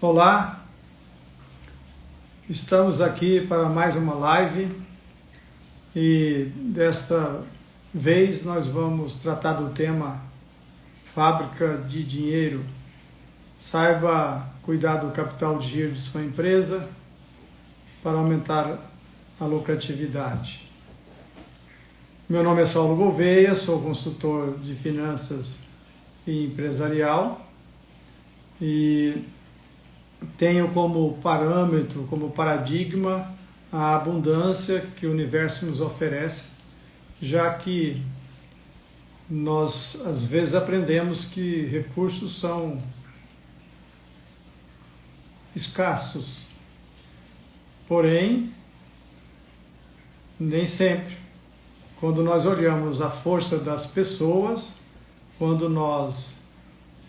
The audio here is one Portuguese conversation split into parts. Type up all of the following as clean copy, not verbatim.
Olá, estamos aqui para mais uma live e desta vez nós vamos tratar do tema Fábrica de Dinheiro. Saiba cuidar do capital de giro de sua empresa para aumentar a lucratividade. Meu nome é Saulo Gouveia, sou consultor de finanças e empresarial e tenho como parâmetro, como paradigma, a abundância que o universo nos oferece, já que nós às vezes aprendemos que recursos são escassos, porém, nem sempre. Quando nós olhamos a força das pessoas, quando nós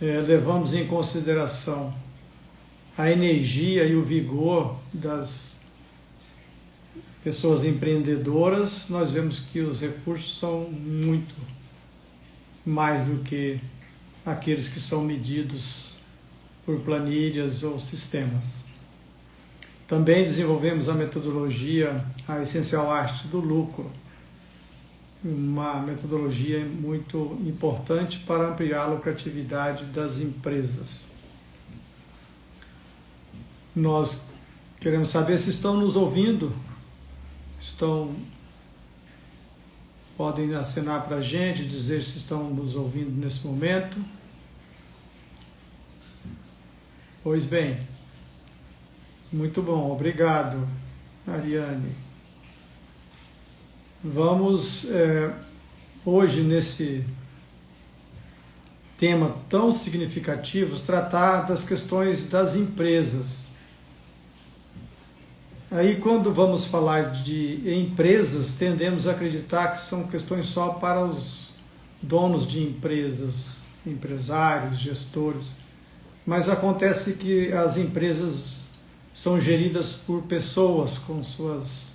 levamos em consideração a energia e o vigor das pessoas empreendedoras, nós vemos que os recursos são muito mais do que aqueles que são medidos por planilhas ou sistemas. Também desenvolvemos a metodologia, a essencial arte do lucro, uma metodologia muito importante para ampliar a lucratividade das empresas. Nós queremos saber se estão nos ouvindo, podem acenar para a gente, dizer se estão nos ouvindo nesse momento. Pois bem, muito bom, obrigado, Ariane. Vamos hoje, nesse tema tão significativo, tratar das questões das empresas. Aí, quando vamos falar de empresas, tendemos a acreditar que são questões só para os donos de empresas, empresários, gestores. Mas acontece que as empresas são geridas por pessoas com suas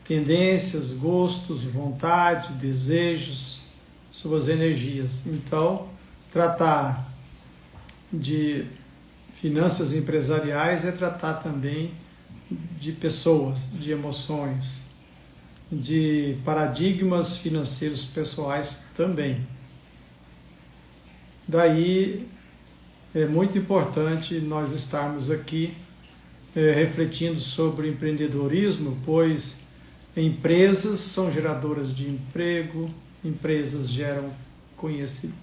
tendências, gostos, vontade, desejos, suas energias. Então, tratar de finanças empresariais é tratar também de pessoas, de emoções, de paradigmas financeiros pessoais também. Daí é muito importante nós estarmos aqui refletindo sobre empreendedorismo, pois empresas são geradoras de emprego, empresas geram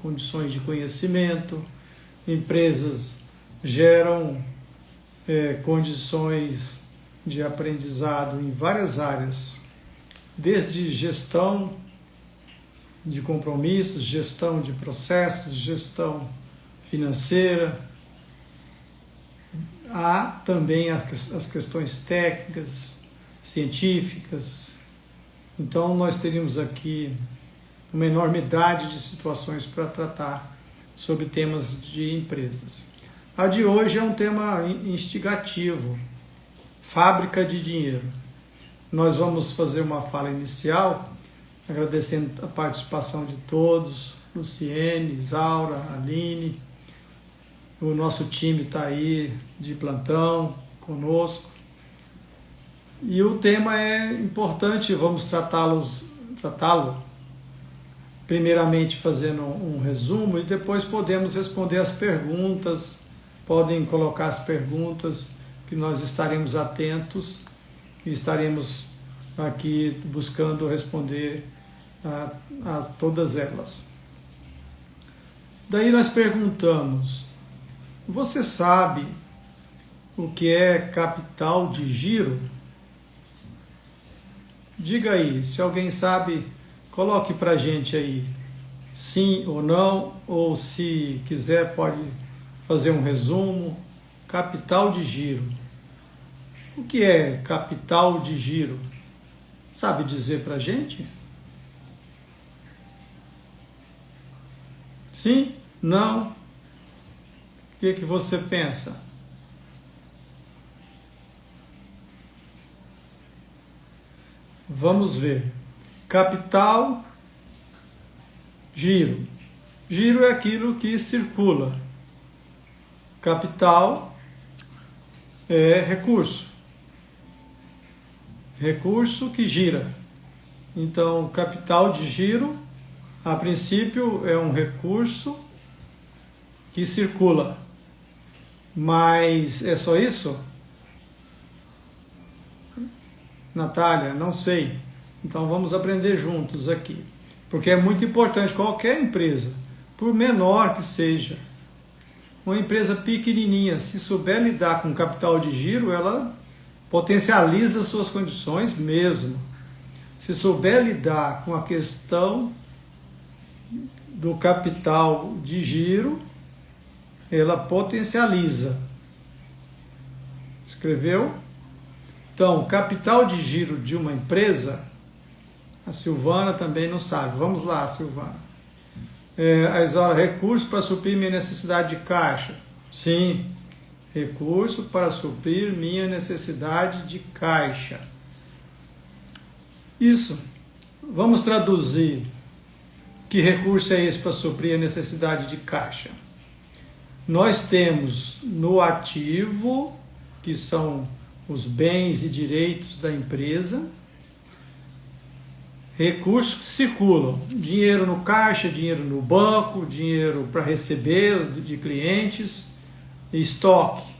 condições de conhecimento, empresas geram condições de aprendizado em várias áreas, desde gestão de compromissos, gestão de processos, gestão financeira. Há também as questões técnicas, científicas. Então, nós teríamos aqui uma enormidade de situações para tratar sobre temas de empresas. A de hoje é um tema instigativo, fábrica de dinheiro. Nós vamos fazer uma fala inicial, agradecendo a participação de todos, Luciene, Isaura, Aline. O nosso time está aí de plantão conosco. E o tema é importante, vamos tratá-lo primeiramente fazendo um resumo e depois podemos responder as perguntas, podem colocar as perguntas que nós estaremos atentos e estaremos aqui buscando responder a todas elas. Daí nós perguntamos: você sabe o que é capital de giro? Diga aí, se alguém sabe, coloque para a gente aí, sim ou não, ou se quiser pode fazer um resumo. Capital de giro. O que é capital de giro? Sabe dizer para a gente? Sim? Não? O que você pensa? Vamos ver. Capital, giro. Giro é aquilo que circula. Capital é recurso. Recurso que gira. Então, capital de giro, a princípio, é um recurso que circula. Mas é só isso? Natália, não sei. Então vamos aprender juntos aqui. Porque é muito importante qualquer empresa, por menor que seja, uma empresa pequenininha, se souber lidar com capital de giro, ela potencializa suas condições mesmo. Se souber lidar com a questão do capital de giro, ela potencializa. Escreveu? Então, capital de giro de uma empresa, a Silvana também não sabe. Vamos lá, Silvana. A Isaura, recurso para suprir minha necessidade de caixa. Sim, recurso para suprir minha necessidade de caixa. Isso. Vamos traduzir. Que recurso é esse para suprir a necessidade de caixa? Nós temos no ativo, que são os bens e direitos da empresa, recursos que circulam, dinheiro no caixa, dinheiro no banco, dinheiro para receber de clientes, estoque.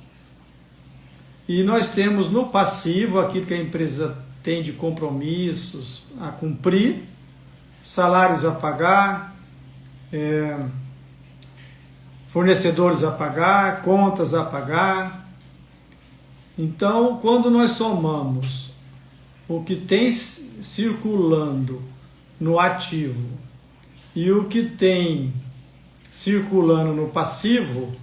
E nós temos no passivo aquilo que a empresa tem de compromissos a cumprir, salários a pagar, fornecedores a pagar, contas a pagar. Então, quando nós somamos o que tem circulando no ativo e o que tem circulando no passivo,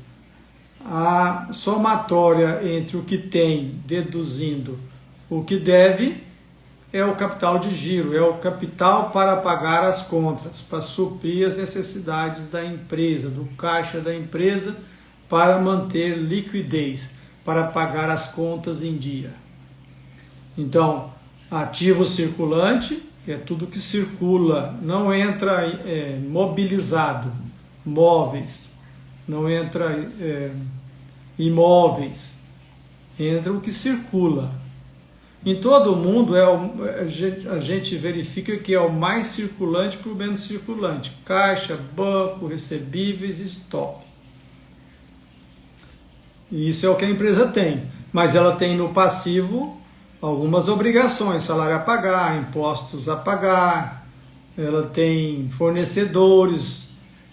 a somatória entre o que tem deduzindo o que deve é o capital de giro, é o capital para pagar as contas, para suprir as necessidades da empresa, do caixa da empresa, para manter liquidez, para pagar as contas em dia. Então, ativo circulante, que é tudo que circula, não entra mobilizado, móveis, não entra imóveis, entra o que circula. Em todo o mundo a gente verifica que é o mais circulante para o menos circulante. Caixa, banco, recebíveis, estoque. E isso é o que a empresa tem. Mas ela tem no passivo algumas obrigações, salário a pagar, impostos a pagar, ela tem fornecedores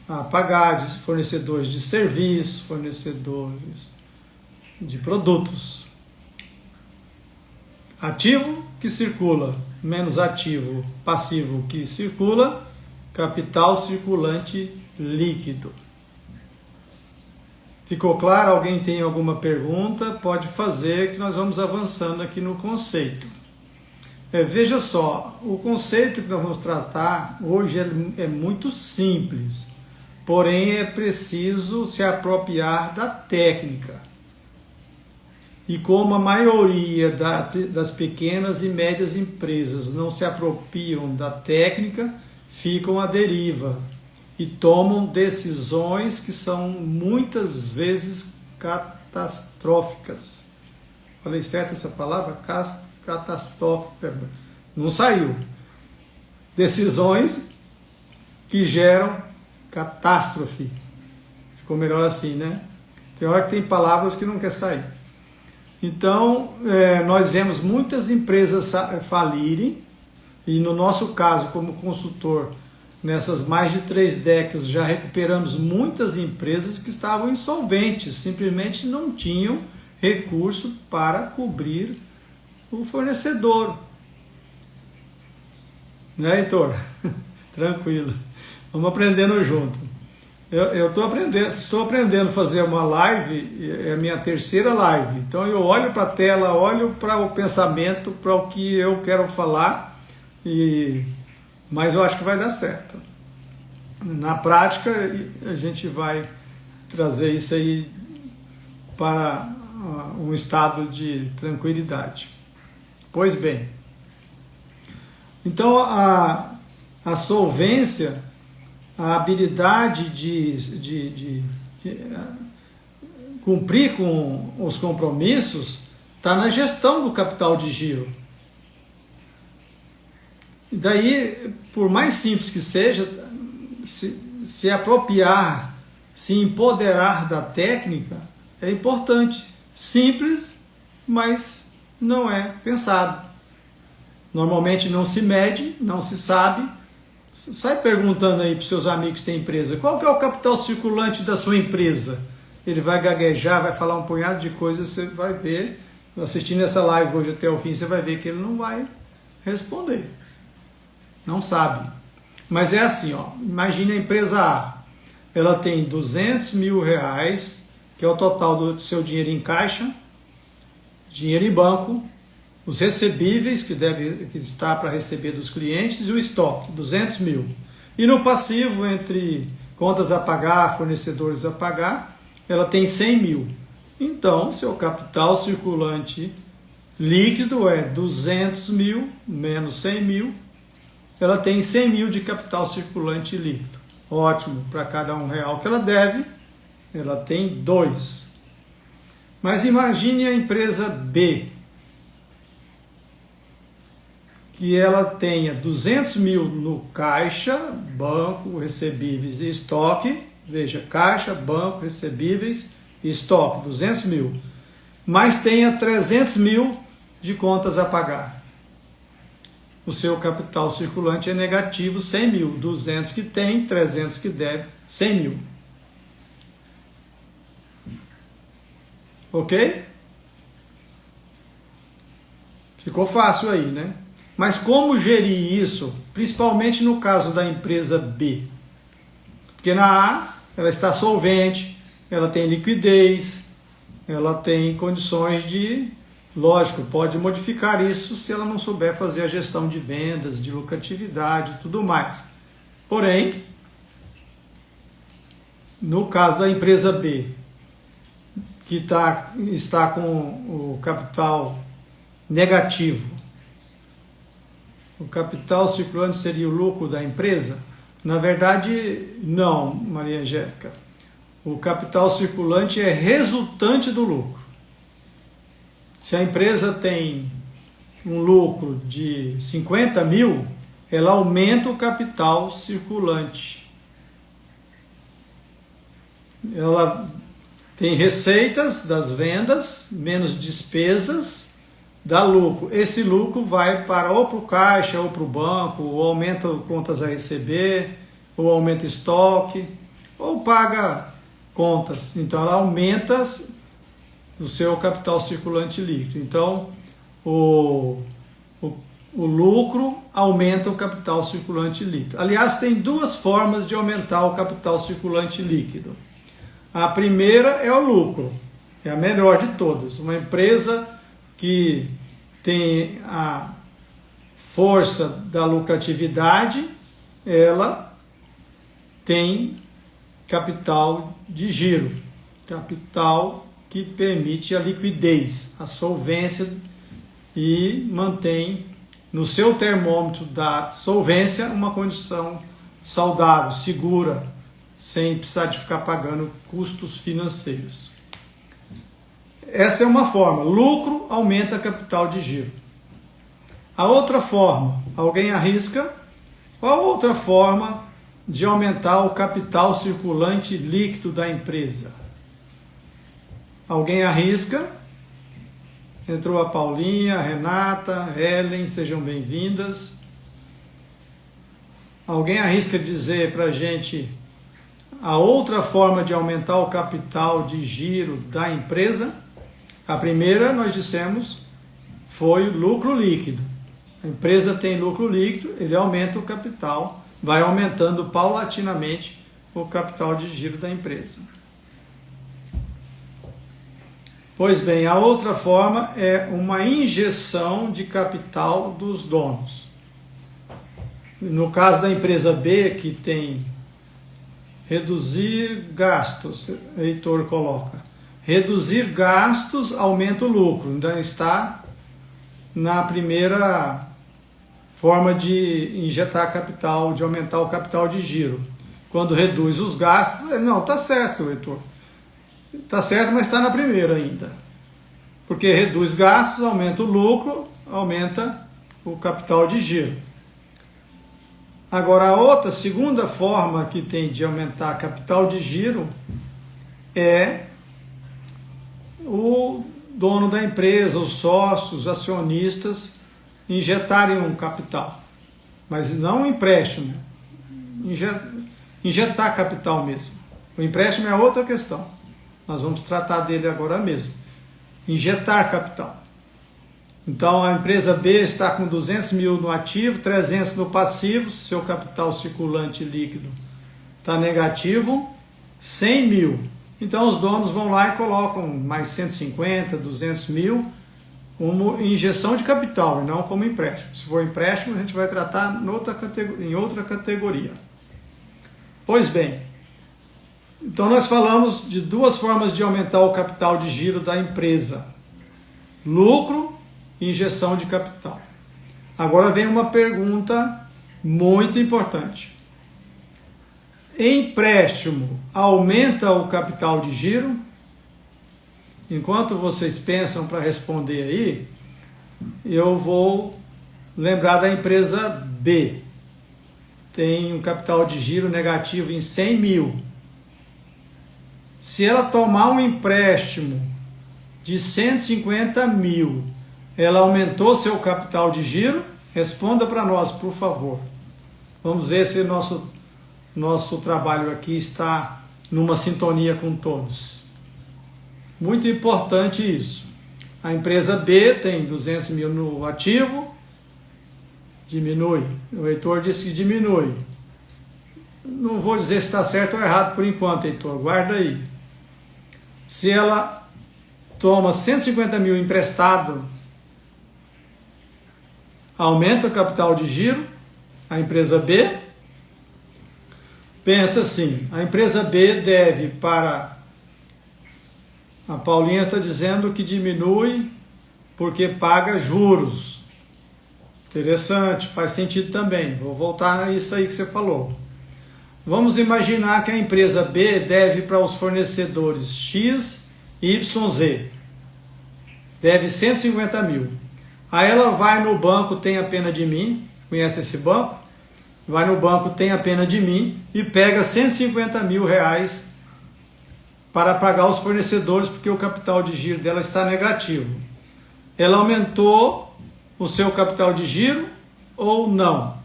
a pagar, fornecedores de serviços, fornecedores de produtos. Ativo que circula, menos ativo, passivo que circula, capital circulante líquido. Ficou claro? Alguém tem alguma pergunta? Pode fazer que nós vamos avançando aqui no conceito. Veja só, o conceito que nós vamos tratar hoje é muito simples, porém é preciso se apropriar da técnica. E como a maioria das pequenas e médias empresas não se apropriam da técnica, ficam à deriva e tomam decisões que são muitas vezes catastróficas. Falei certo essa palavra? Catastrófica. Não saiu. Decisões que geram catástrofe. Ficou melhor assim, né? Tem hora que tem palavras que não quer sair. Então, nós vemos muitas empresas falirem, e no nosso caso, como consultor, nessas mais de 3 décadas, já recuperamos muitas empresas que estavam insolventes, simplesmente não tinham recurso para cobrir o fornecedor. Né, Heitor? Tranquilo. Vamos aprendendo junto. Eu estou aprendendo a fazer uma live, é a minha 3ª live. Então eu olho para a tela, olho para o pensamento, para o que eu quero falar, mas eu acho que vai dar certo. Na prática, a gente vai trazer isso aí para um estado de tranquilidade. Pois bem, então a solvência, a habilidade de cumprir com os compromissos está na gestão do capital de giro. E daí, por mais simples que seja, se apropriar, se empoderar da técnica é importante. Simples, mas não é pensado. Normalmente não se mede, não se sabe. Sai perguntando aí para os seus amigos que têm empresa, qual que é o capital circulante da sua empresa? Ele vai gaguejar, vai falar um punhado de coisas, você vai ver, assistindo essa live hoje até o fim, você vai ver que ele não vai responder. Não sabe. Mas é assim, ó, imagine a empresa A, ela tem R$200 mil, que é o total do seu dinheiro em caixa, dinheiro em banco, os recebíveis que está para receber dos clientes e o estoque, 200 mil. E no passivo, entre contas a pagar, fornecedores a pagar, ela tem 100 mil. Então, seu capital circulante líquido é 200 mil menos 100 mil. Ela tem 100 mil de capital circulante líquido. Ótimo, para cada R$1 que ela deve, ela tem 2. Mas imagine a empresa B, que ela tenha 200 mil no caixa, banco, recebíveis e estoque. Veja, caixa, banco, recebíveis e estoque, 200 mil. Mas tenha 300 mil de contas a pagar. O seu capital circulante é negativo, 100 mil. 200 que tem, 300 que deve, 100 mil. Ok? Ficou fácil aí, né? Mas como gerir isso, principalmente no caso da empresa B? Porque na A, ela está solvente, ela tem liquidez, ela tem condições de, lógico, pode modificar isso se ela não souber fazer a gestão de vendas, de lucratividade e tudo mais. Porém, no caso da empresa B, que está com o capital negativo, o capital circulante seria o lucro da empresa? Na verdade, não, Maria Angélica. O capital circulante é resultante do lucro. Se a empresa tem um lucro de 50 mil, ela aumenta o capital circulante. Ela tem receitas das vendas, menos despesas, dá lucro. Esse lucro vai para ou para o caixa, ou para o banco, ou aumenta contas a receber, ou aumenta estoque, ou paga contas. Então ela aumenta o seu capital circulante líquido. Então o lucro aumenta o capital circulante líquido. Aliás, tem duas formas de aumentar o capital circulante líquido. A primeira é o lucro, é a melhor de todas. Uma empresa que tem a força da lucratividade, ela tem capital de giro, capital que permite a liquidez, a solvência e mantém no seu termômetro da solvência uma condição saudável, segura, sem precisar de ficar pagando custos financeiros. Essa é uma forma. Lucro aumenta capital de giro. A outra forma, alguém arrisca? Qual outra forma de aumentar o capital circulante líquido da empresa? Alguém arrisca? Entrou a Paulinha, a Renata, a Ellen, sejam bem-vindas. Alguém arrisca dizer para a gente a outra forma de aumentar o capital de giro da empresa? A primeira, nós dissemos, foi o lucro líquido. A empresa tem lucro líquido, ele aumenta o capital, vai aumentando paulatinamente o capital de giro da empresa. Pois bem, a outra forma é uma injeção de capital dos donos. No caso da empresa B, que tem reduzir gastos, Heitor coloca. Reduzir gastos aumenta o lucro. Ainda está na primeira forma de injetar capital, de aumentar o capital de giro. Quando reduz os gastos, não, está certo, Heitor. Está certo, mas está na primeira ainda. Porque reduz gastos, aumenta o lucro, aumenta o capital de giro. Agora, a outra, segunda forma que tem de aumentar capital de giro é o dono da empresa, os sócios, os acionistas injetarem um capital, mas não um empréstimo, injetar capital mesmo. O empréstimo é outra questão, nós vamos tratar dele agora mesmo. Injetar capital. Então a empresa B está com 200 mil no ativo, 300 no passivo, seu capital circulante líquido está negativo, 100 mil. Então os donos vão lá e colocam mais 150, 200 mil como injeção de capital e não como empréstimo. Se for empréstimo, a gente vai tratar em outra categoria. Pois bem, então nós falamos de duas formas de aumentar o capital de giro da empresa: lucro e injeção de capital. Agora vem uma pergunta muito importante. Empréstimo aumenta o capital de giro? Enquanto vocês pensam para responder aí, eu vou lembrar da empresa B. Tem um capital de giro negativo em 100 mil. Se ela tomar um empréstimo de 150 mil, ela aumentou seu capital de giro? Responda para nós, por favor. Vamos ver se nosso trabalho aqui está numa sintonia com todos. Muito importante isso. A empresa B tem 200 mil no ativo, diminui. O Heitor disse que diminui. Não vou dizer se está certo ou errado por enquanto, Heitor, guarda aí. Se ela toma 150 mil emprestado, aumenta o capital de giro, a empresa B. Pensa assim, a empresa B deve para... A Paulinha está dizendo que diminui porque paga juros. Interessante, faz sentido também. Vou voltar a isso aí que você falou. Vamos imaginar que a empresa B deve para os fornecedores X, Y, Z. Deve 150 mil. Aí ela vai no banco, tem a pena de mim. Conhece esse banco? Vai no banco, tem a pena de mim e pega 150 mil reais para pagar os fornecedores, porque o capital de giro dela está negativo. Ela aumentou o seu capital de giro ou não?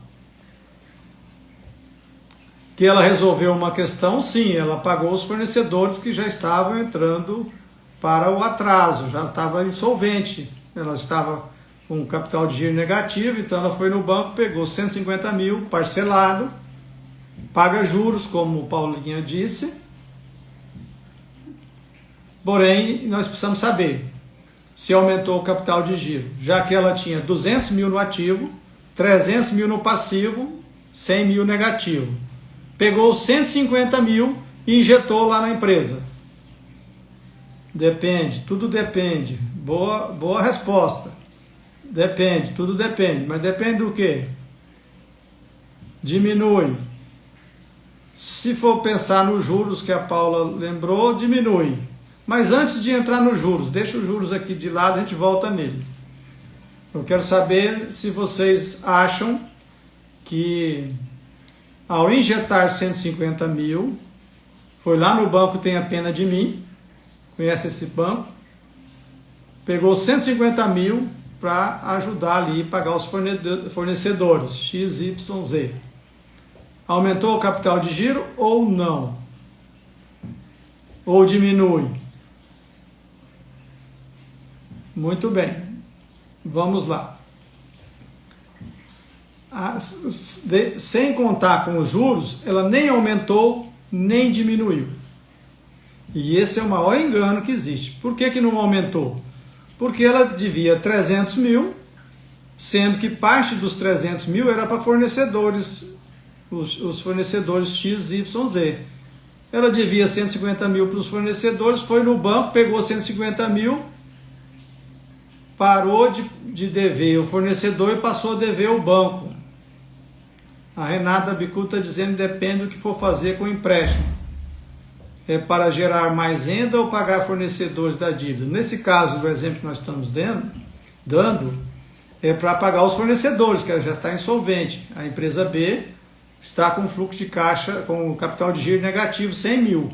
Que ela resolveu uma questão, sim, ela pagou os fornecedores que já estavam entrando para o atraso, já estava insolvente, ela estava com um capital de giro negativo, então ela foi no banco, pegou 150 mil parcelado, paga juros, como o Paulinha disse. Porém, nós precisamos saber se aumentou o capital de giro, já que ela tinha 200 mil no ativo, 300 mil no passivo, 100 mil negativo. Pegou 150 mil e injetou lá na empresa. Depende, tudo depende. Boa resposta. Depende, tudo depende. Mas depende do quê? Diminui. Se for pensar nos juros que a Paula lembrou, diminui. Mas antes de entrar nos juros, deixa os juros aqui de lado, a gente volta nele. Eu quero saber se vocês acham que ao injetar 150 mil, foi lá no banco, tem a pena de mim, conhece esse banco, pegou 150 mil para ajudar ali a pagar os fornecedores, X, Y, Z. Aumentou o capital de giro ou não? Ou diminui? Muito bem, vamos lá. Sem contar com os juros, ela nem aumentou, nem diminuiu. E esse é o maior engano que existe. Por que não aumentou? Porque ela devia 300 mil, sendo que parte dos 300 mil era para fornecedores, os fornecedores X, Y, Z. Ela devia 150 mil para os fornecedores, foi no banco, pegou 150 mil, parou de dever o fornecedor e passou a dever o banco. A Renata Bicu está dizendo que depende do que for fazer com o empréstimo. para gerar mais renda ou pagar fornecedores da dívida? Nesse caso, do exemplo que nós estamos dando, é para pagar os fornecedores, que ela já está insolvente. A empresa B está com fluxo de caixa, com capital de giro negativo, 100 mil.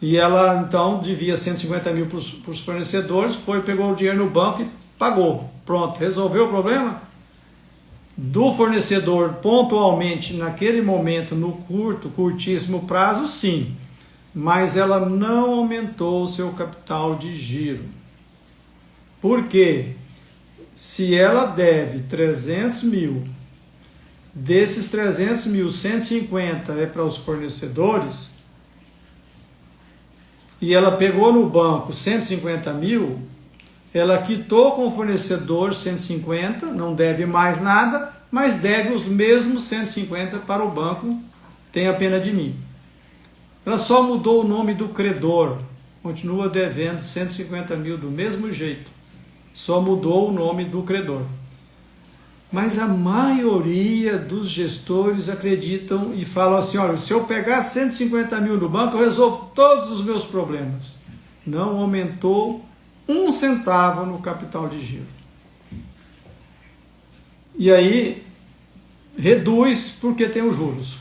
E ela, então, devia 150 mil para os fornecedores, pegou o dinheiro no banco e pagou. Pronto, resolveu o problema? Do fornecedor, pontualmente, naquele momento, no curtíssimo prazo, sim. Mas ela não aumentou o seu capital de giro. Por quê? Se ela deve 300 mil, desses 300 mil, 150 é para os fornecedores, e ela pegou no banco 150 mil, ela quitou com o fornecedor 150, não deve mais nada, mas deve os mesmos 150 para o banco, tenha pena de mim. Ela só mudou o nome do credor, continua devendo 150 mil do mesmo jeito, só mudou o nome do credor. Mas a maioria dos gestores acreditam e falam assim, olha, se eu pegar 150 mil no banco, eu resolvo todos os meus problemas. Não aumentou 1 centavo no capital de giro. E aí, reduz porque tem os juros,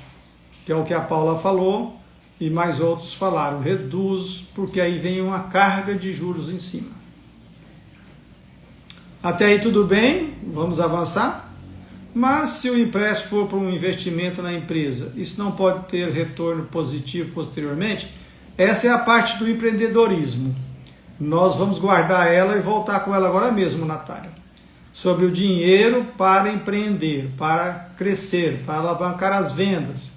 que é o que a Paula falou e mais outros falaram. Reduz porque aí vem uma carga de juros em cima. Até aí tudo bem, vamos avançar. Mas se o empréstimo for para um investimento na empresa, isso não pode ter retorno positivo posteriormente? Essa é a parte do empreendedorismo. Nós vamos guardar ela e voltar com ela agora mesmo, Natália. Sobre o dinheiro para empreender, para crescer, para alavancar as vendas.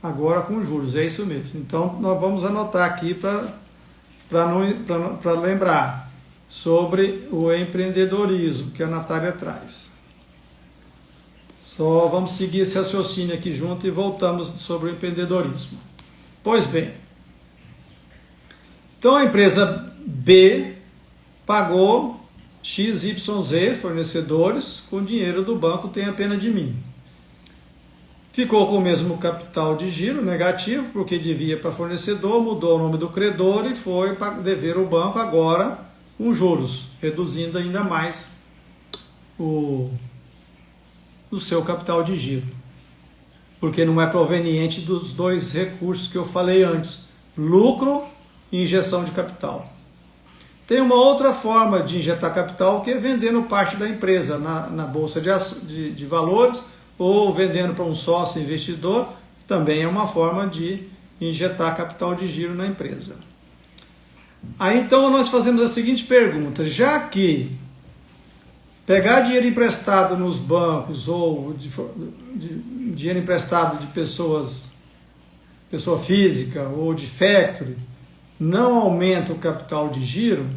Agora com juros, é isso mesmo. Então nós vamos anotar aqui para lembrar sobre o empreendedorismo que a Natália traz. Só vamos seguir esse raciocínio aqui junto e voltamos sobre o empreendedorismo. Pois bem, então a empresa B pagou XYZ fornecedores com dinheiro do banco, tenha pena de mim. Ficou com o mesmo capital de giro negativo, porque devia para fornecedor, mudou o nome do credor e foi para dever o banco agora com juros, reduzindo ainda mais o seu capital de giro. Porque não é proveniente dos dois recursos que eu falei antes, lucro e injeção de capital. Tem uma outra forma de injetar capital, que é vendendo parte da empresa na bolsa de valores, ou vendendo para um sócio investidor, também é uma forma de injetar capital de giro na empresa. Aí então nós fazemos a seguinte pergunta: já que pegar dinheiro emprestado nos bancos ou dinheiro emprestado de pessoa física ou de factory não aumenta o capital de giro,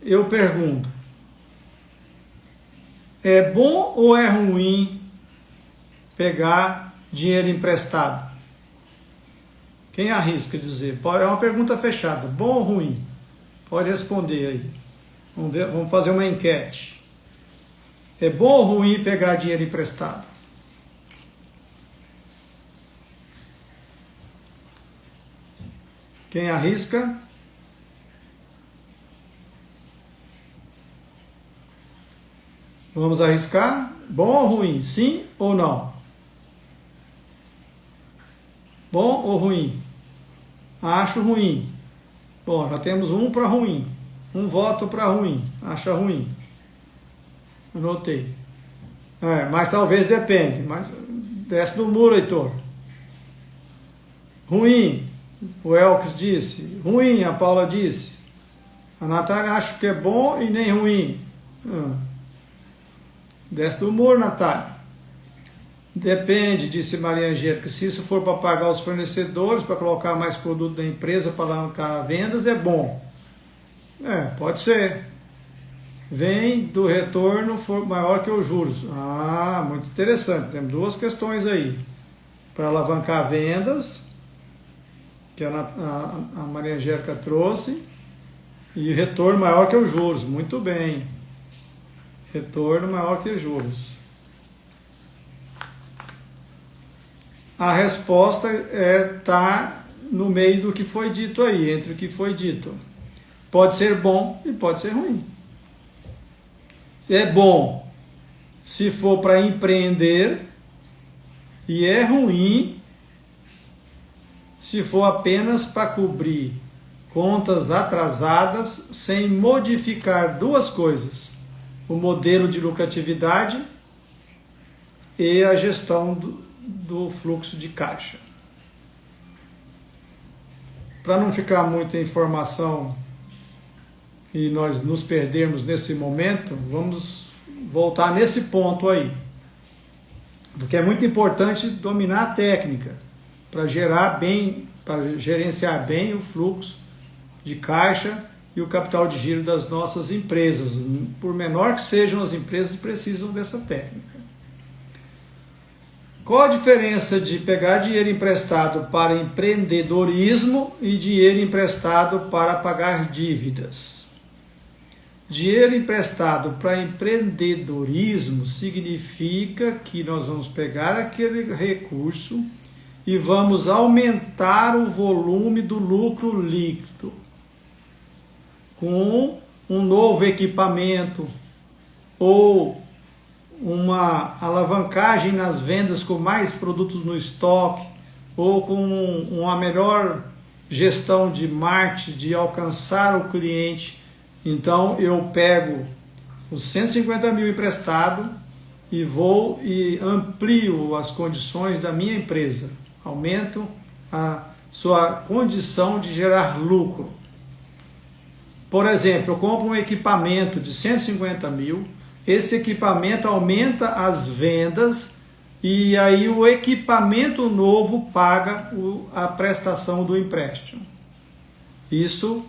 eu pergunto, é bom ou é ruim pegar dinheiro emprestado? Quem arrisca dizer? É uma pergunta fechada. Bom ou ruim? Pode responder aí. Vamos fazer uma enquete. É bom ou ruim pegar dinheiro emprestado? Quem arrisca? Vamos arriscar? Bom ou ruim? Sim ou não? Bom ou ruim? Acho ruim. Bom, já temos um para ruim. Um voto para ruim. Acha ruim. Anotei. Mas talvez depende. Mas desce do muro, Heitor. Ruim. O Elkis disse. Ruim, a Paula disse. A Natália acha que é bom e nem ruim. Desce do muro, Natália. Depende, disse Maria Angélica. Se isso for para pagar os fornecedores, para colocar mais produto da empresa, para alavancar vendas, é bom. Pode ser. Vem do retorno for maior que os juros. Muito interessante. Temos duas questões aí. Para alavancar vendas, que a Maria Angélica trouxe, e retorno maior que os juros. Muito bem. Retorno maior que os juros. A resposta está no meio do que foi dito aí, entre o que foi dito. Pode ser bom e pode ser ruim. É bom se for para empreender e é ruim se for apenas para cobrir contas atrasadas sem modificar duas coisas: o modelo de lucratividade e a gestão do fluxo de caixa. Para não ficar muita informação e nós nos perdermos nesse momento, vamos voltar nesse ponto aí. Porque é muito importante dominar a técnica para gerenciar bem o fluxo de caixa e o capital de giro das nossas empresas. Por menor que sejam as empresas, precisam dessa técnica. Qual a diferença de pegar dinheiro emprestado para empreendedorismo e dinheiro emprestado para pagar dívidas? Dinheiro emprestado para empreendedorismo significa que nós vamos pegar aquele recurso e vamos aumentar o volume do lucro líquido com um novo equipamento ou uma alavancagem nas vendas com mais produtos no estoque ou com uma melhor gestão de marketing, de alcançar o cliente. Então eu pego os 150 mil emprestado e vou e amplio as condições da minha empresa, aumento a sua condição de gerar lucro. Por exemplo, eu compro um equipamento de 150 mil, esse equipamento aumenta as vendas e aí o equipamento novo paga a prestação do empréstimo. Isso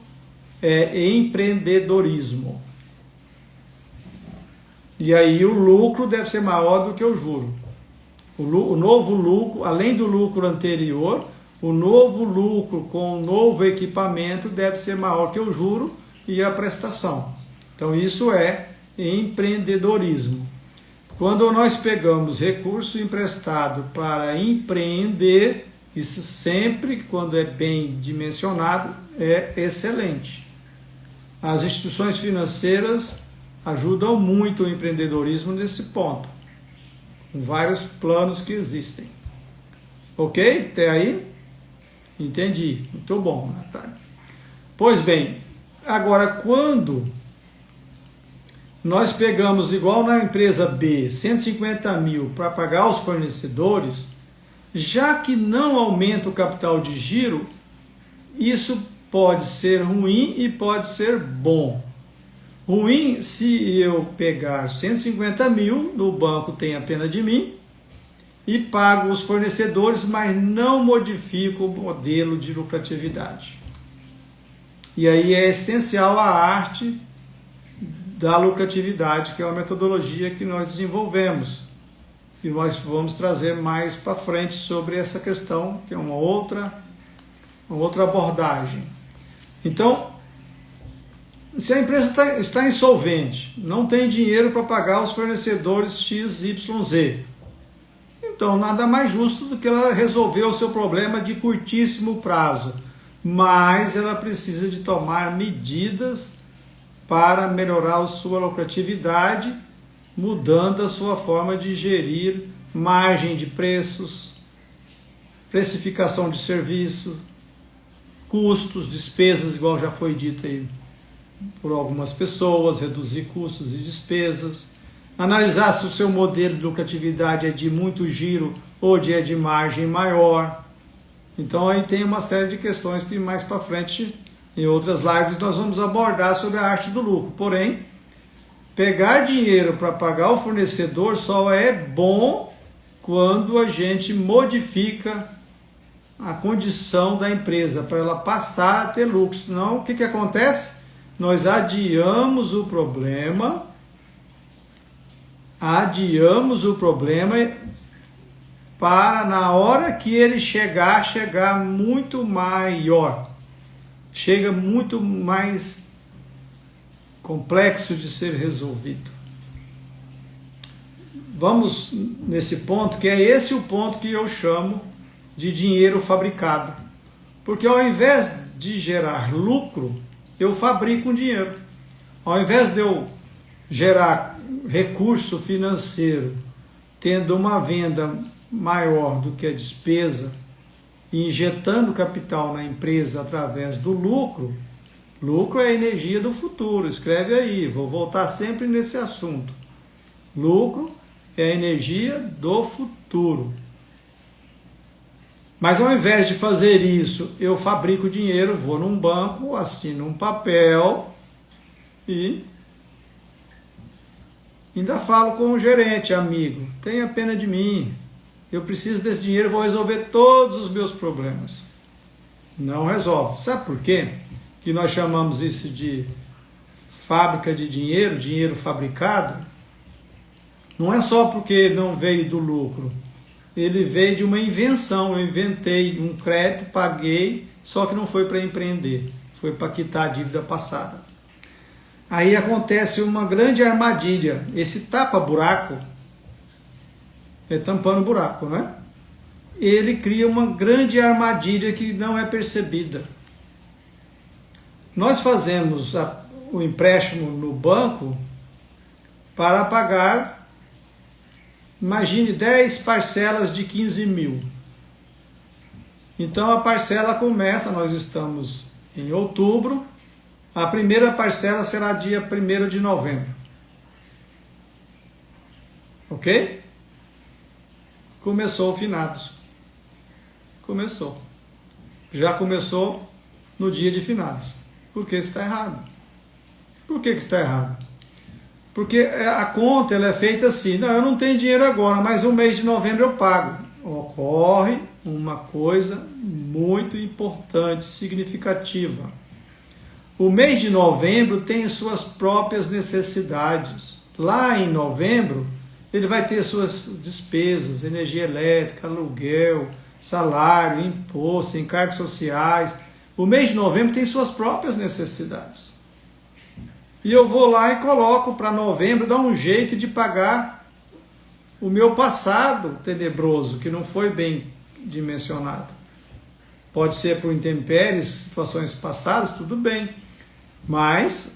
é empreendedorismo. E aí o lucro deve ser maior do que o juro. O novo lucro, além do lucro anterior, o novo lucro com o novo equipamento deve ser maior que o juro e a prestação. Então isso é empreendedorismo. Quando nós pegamos recurso emprestado para empreender, isso sempre, quando é bem dimensionado, é excelente. As instituições financeiras ajudam muito o empreendedorismo nesse ponto, com vários planos que existem. Ok? Até aí? Entendi. Muito bom, Natália. Pois bem, agora quando nós pegamos, igual na empresa B, 150 mil para pagar os fornecedores, já que não aumenta o capital de giro, isso pode ser ruim e pode ser bom. Ruim se eu pegar 150 mil, no banco tem a pena de mim, e pago os fornecedores, mas não modifico o modelo de lucratividade. E aí é essencial a arte da lucratividade, que é uma metodologia que nós desenvolvemos. E nós vamos trazer mais para frente sobre essa questão, que é uma outra abordagem. Então, se a empresa está insolvente, não tem dinheiro para pagar os fornecedores X, Y, Z, então nada mais justo do que ela resolver o seu problema de curtíssimo prazo, mas ela precisa de tomar medidas para melhorar a sua lucratividade, mudando a sua forma de gerir margem de preços, precificação de serviço, custos, despesas, igual já foi dito aí por algumas pessoas, reduzir custos e despesas, analisar se o seu modelo de lucratividade é de muito giro ou é de margem maior. Então aí tem uma série de questões que mais para frente, em outras lives, nós vamos abordar sobre a arte do lucro. Porém, pegar dinheiro para pagar o fornecedor só é bom quando a gente modifica a condição da empresa para ela passar a ter lucro. Senão, o que acontece? Nós adiamos o problema para, na hora que ele chegar muito maior. Chega muito mais complexo de ser resolvido. Vamos nesse ponto, que é esse o ponto que eu chamo de dinheiro fabricado. Porque ao invés de gerar lucro, eu fabrico dinheiro. Ao invés de eu gerar recurso financeiro, tendo uma venda maior do que a despesa, e injetando capital na empresa através do lucro, lucro é a energia do futuro, escreve aí, vou voltar sempre nesse assunto. Lucro é a energia do futuro. Mas ao invés de fazer isso, eu fabrico dinheiro, vou num banco, assino um papel e ainda falo com o gerente, amigo, tenha pena de mim, eu preciso desse dinheiro, vou resolver todos os meus problemas. Não resolve. Sabe por quê? Que nós chamamos isso de fábrica de dinheiro, dinheiro fabricado. Não é só porque não veio do lucro. Ele veio de uma invenção. Eu inventei um crédito, paguei, só que não foi para empreender. Foi para quitar a dívida passada. Aí acontece uma grande armadilha. Esse tapa-buraco, é tampando buraco, né? Ele cria uma grande armadilha que não é percebida. Nós fazemos o empréstimo no banco para pagar, imagine 10 parcelas de 15 mil. Então a parcela começa, nós estamos em outubro, a primeira parcela será dia 1º de novembro. Ok? Começou o finados. Começou. Já começou no dia de finados. Por que está errado? Por que está errado? Porque a conta ela é feita assim, não, eu não tenho dinheiro agora, mas o mês de novembro eu pago. Ocorre uma coisa muito importante, significativa. O mês de novembro tem suas próprias necessidades. Lá em novembro, ele vai ter suas despesas, energia elétrica, aluguel, salário, imposto, encargos sociais. O mês de novembro tem suas próprias necessidades. E eu vou lá e coloco para novembro, dar um jeito de pagar o meu passado tenebroso, que não foi bem dimensionado. Pode ser por intempéries, situações passadas, tudo bem. Mas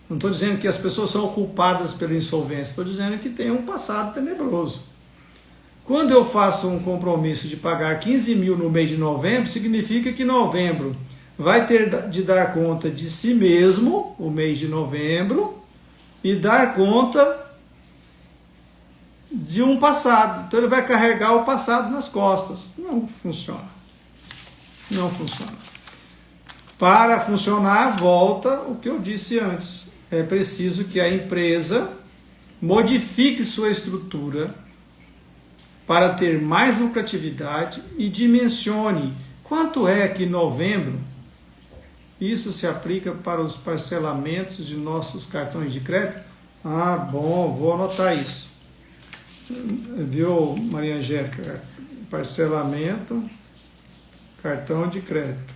não estou dizendo que as pessoas são culpadas pela insolvência, estou dizendo que tem um passado tenebroso. Quando eu faço um compromisso de pagar 15 mil no mês de novembro, significa que novembro vai ter de dar conta de si mesmo, o mês de novembro, e dar conta de um passado. Então ele vai carregar o passado nas costas. Não funciona. Não funciona. Para funcionar, volta o que eu disse antes. É preciso que a empresa modifique sua estrutura para ter mais lucratividade e dimensione quanto é que em novembro. Isso se aplica para os parcelamentos de nossos cartões de crédito? Ah, bom, vou anotar isso. Viu, Maria Angélica? Parcelamento, cartão de crédito.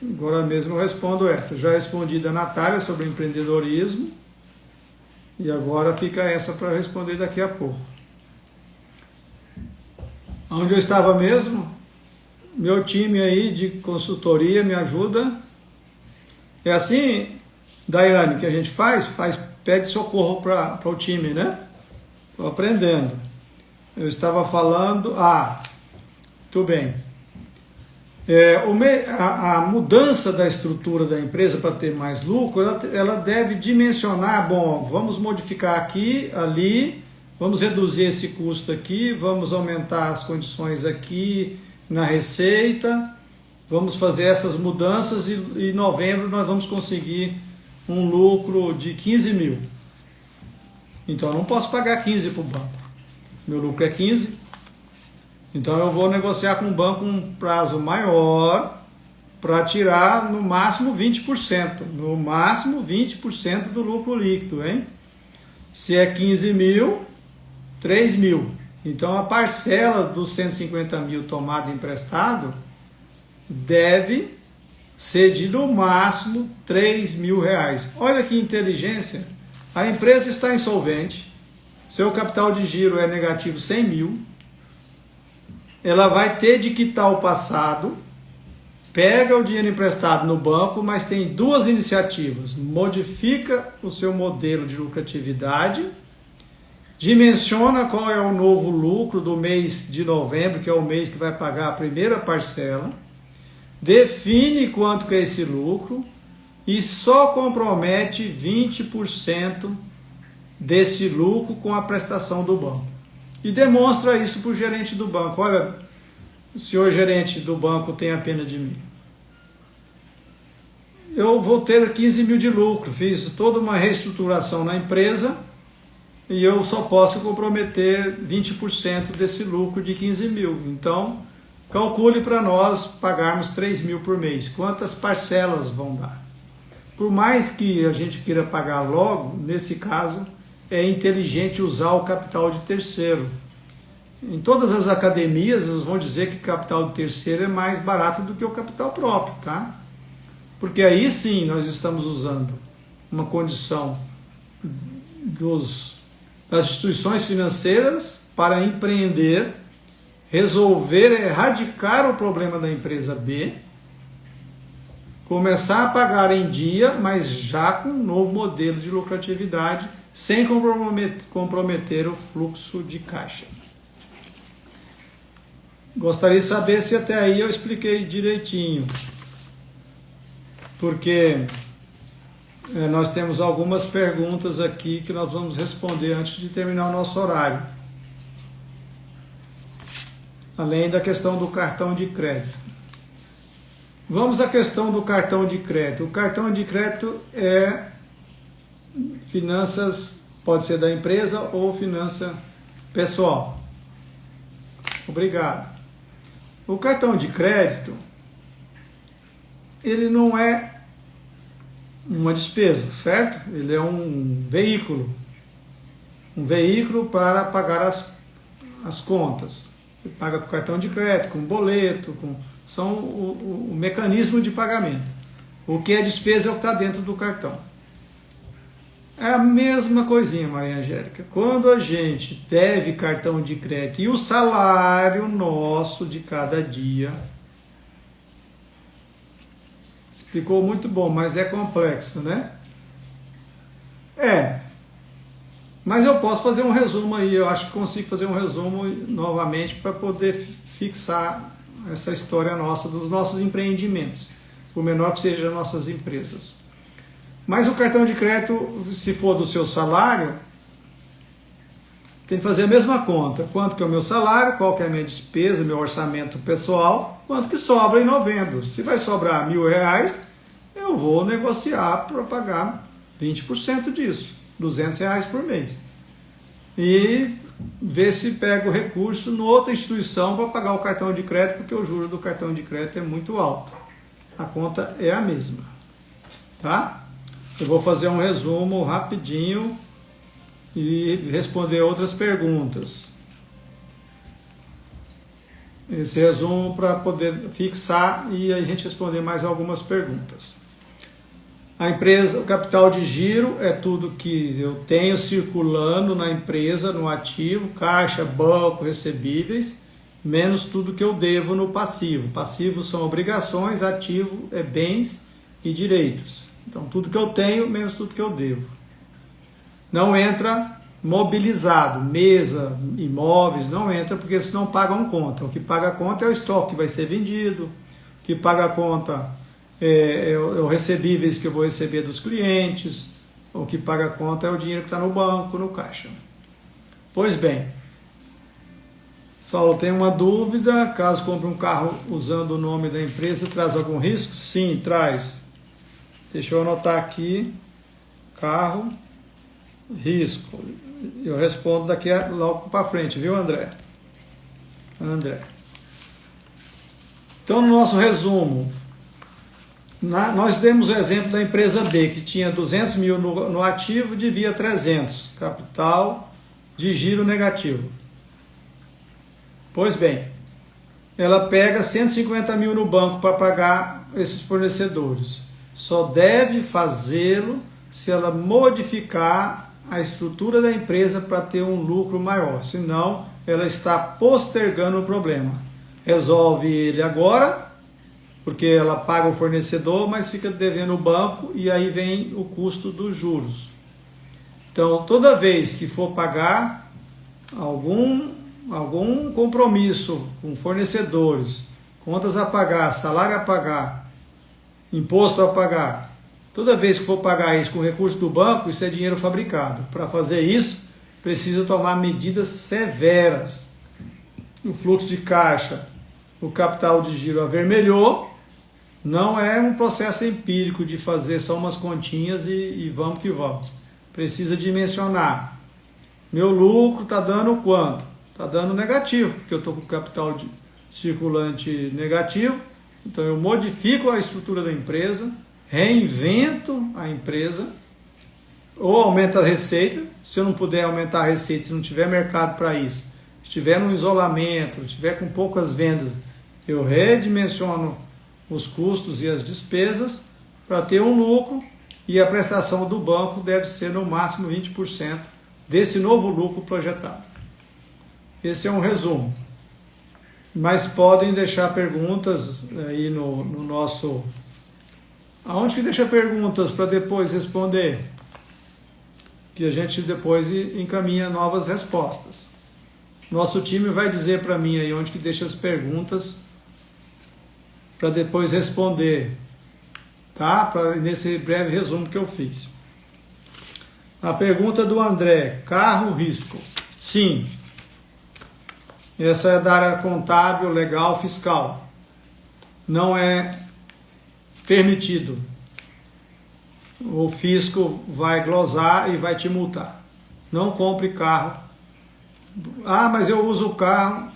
Agora mesmo eu respondo essa. Já respondi da Natália sobre empreendedorismo. E agora fica essa para responder daqui a pouco. Onde eu estava mesmo? Meu time aí de consultoria me ajuda. É assim, Daiane, que a gente pede socorro para o time, né? Estou aprendendo. Eu estava falando... tudo bem. A mudança da estrutura da empresa para ter mais lucro, ela deve dimensionar, bom, vamos modificar aqui, ali, vamos reduzir esse custo aqui, vamos aumentar as condições aqui na receita, vamos fazer essas mudanças e em novembro nós vamos conseguir um lucro de 15 mil. Então eu não posso pagar 15 para o banco. Meu lucro é 15. Então eu vou negociar com o banco um prazo maior para tirar no máximo 20%. No máximo 20% do lucro líquido, hein? Se é 15 mil, 3 mil. Então a parcela dos 150 mil tomado emprestado deve ser de no máximo 3 mil reais. Olha que inteligência. A empresa está insolvente, seu capital de giro é negativo 100 mil, ela vai ter de quitar o passado pega o dinheiro emprestado no banco, mas tem duas iniciativas. Modifica o seu modelo de lucratividade, dimensiona qual é o novo lucro do mês de novembro, que é o mês que vai pagar a primeira parcela, define quanto que é esse lucro e só compromete 20% desse lucro com a prestação do banco. E demonstra isso para o gerente do banco. Olha, o senhor gerente do banco tem a pena de mim. Eu vou ter 15 mil de lucro, fiz toda uma reestruturação na empresa e eu só posso comprometer 20% desse lucro de 15 mil. Então, calcule para nós pagarmos 3 mil por mês. Quantas parcelas vão dar? Por mais que a gente queira pagar logo, nesse caso, é inteligente usar o capital de terceiro. Em todas as academias, eles vão dizer que o capital de terceiro é mais barato do que o capital próprio, tá? Porque aí sim nós estamos usando uma condição das instituições financeiras para empreender, resolver, erradicar o problema da empresa B, começar a pagar em dia, mas já com um novo modelo de lucratividade, sem comprometer o fluxo de caixa. Gostaria de saber se até aí eu expliquei direitinho, porque nós temos algumas perguntas aqui que nós vamos responder antes de terminar o nosso horário. Além da questão do cartão de crédito. Vamos à questão do cartão de crédito. O cartão de crédito é finanças, pode ser da empresa ou finança pessoal. Obrigado. O cartão de crédito, ele não é uma despesa, certo? Ele é um veículo para pagar as contas. Você paga com cartão de crédito, com boleto, são o mecanismo de pagamento. O que é despesa é o que está dentro do cartão. É a mesma coisinha, Maria Angélica. Quando a gente deve cartão de crédito e o salário nosso de cada dia, explicou muito bom, mas é complexo, né? Mas eu posso fazer um resumo aí, eu acho que consigo fazer um resumo novamente para poder fixar essa história nossa, dos nossos empreendimentos, por menor que sejam as nossas empresas. Mas o cartão de crédito, se for do seu salário, tem que fazer a mesma conta. Quanto que é o meu salário, qual que é a minha despesa, meu orçamento pessoal, quanto que sobra em novembro. Se vai sobrar R$1.000, eu vou negociar para pagar 20% disso, R$200 por mês. E ver se pega o recurso em outra instituição para pagar o cartão de crédito, porque o juro do cartão de crédito é muito alto. A conta é a mesma. Tá? Eu vou fazer um resumo rapidinho e responder outras perguntas. Esse resumo para poder fixar e a gente responder mais algumas perguntas. A empresa, o capital de giro é tudo que eu tenho circulando na empresa, no ativo, caixa, banco, recebíveis, menos tudo que eu devo no passivo. Passivo são obrigações, ativo é bens e direitos. Então, tudo que eu tenho, menos tudo que eu devo. Não entra mobilizado, mesa, imóveis, não entra, porque senão pagam conta. O que paga a conta é o estoque que vai ser vendido, o que paga a conta é os recebíveis que eu vou receber dos clientes, o que paga a conta é o dinheiro que está no banco, no caixa. Pois bem, Saulo, tem uma dúvida, caso compre um carro usando o nome da empresa, traz algum risco? Sim, traz. Deixa eu anotar aqui, carro, risco. Eu respondo daqui logo para frente, viu, André? Então, no nosso resumo, nós demos o exemplo da empresa B, que tinha 200 mil no ativo, devia 300, capital de giro negativo. Pois bem, ela pega 150 mil no banco para pagar esses fornecedores. Só deve fazê-lo se ela modificar a estrutura da empresa para ter um lucro maior. Senão, ela está postergando o problema. Resolve ele agora porque ela paga o fornecedor, mas fica devendo o banco e aí vem o custo dos juros. Então, toda vez que for pagar algum compromisso com fornecedores, contas a pagar, salário a pagar, imposto a pagar, toda vez que for pagar isso com recurso do banco, isso é dinheiro fabricado. Para fazer isso, precisa tomar medidas severas. O fluxo de caixa, o capital de giro avermelhou, não é um processo empírico de fazer só umas continhas e vamos que vamos. Precisa dimensionar. Meu lucro está dando quanto? Está dando negativo, porque eu estou com capital circulante negativo. Então eu modifico a estrutura da empresa, reinvento a empresa, ou aumenta a receita. Se eu não puder aumentar a receita, se não tiver mercado para isso, se estiver num isolamento, se estiver com poucas vendas, eu redimensiono os custos e as despesas para ter um lucro, e a prestação do banco deve ser no máximo 20% desse novo lucro projetado. Esse é um resumo. Mas podem deixar perguntas aí no nosso... Aonde que deixa perguntas para depois responder? Que a gente depois encaminha novas respostas. Nosso time vai dizer para mim aí onde que deixa as perguntas para depois responder, tá? Nesse breve resumo que eu fiz. A pergunta do André: carro risco? Sim. Essa é da área contábil, legal, fiscal. Não é permitido. O fisco vai glosar e vai te multar. Não compre carro. Ah, mas eu uso o carro.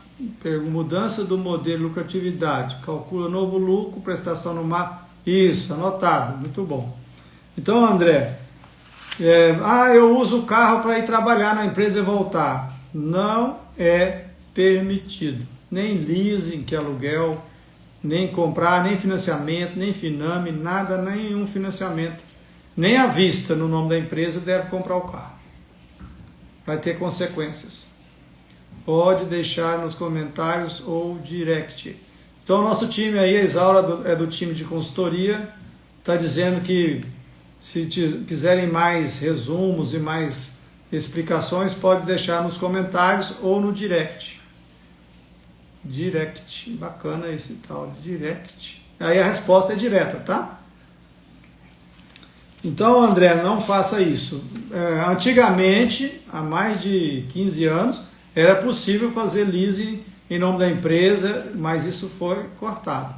Mudança do modelo, lucratividade. Calcula novo lucro, prestação no mar. Isso, anotado. Muito bom. Então, André, eu uso o carro para ir trabalhar na empresa e voltar. Não é permitido. Nem leasing, que é aluguel, nem comprar, nem financiamento, nem Finame, nada, nenhum financiamento. Nem à vista no nome da empresa deve comprar o carro. Vai ter consequências. Pode deixar nos comentários ou direct. Então, o nosso time aí, a Isaura é do time de consultoria, está dizendo que se quiserem mais resumos e mais explicações, pode deixar nos comentários ou no direct. Direct, bacana esse tal de direct. Aí a resposta é direta, tá? Então, André, não faça isso. Antigamente, há mais de 15 anos, era possível fazer leasing em nome da empresa, mas isso foi cortado.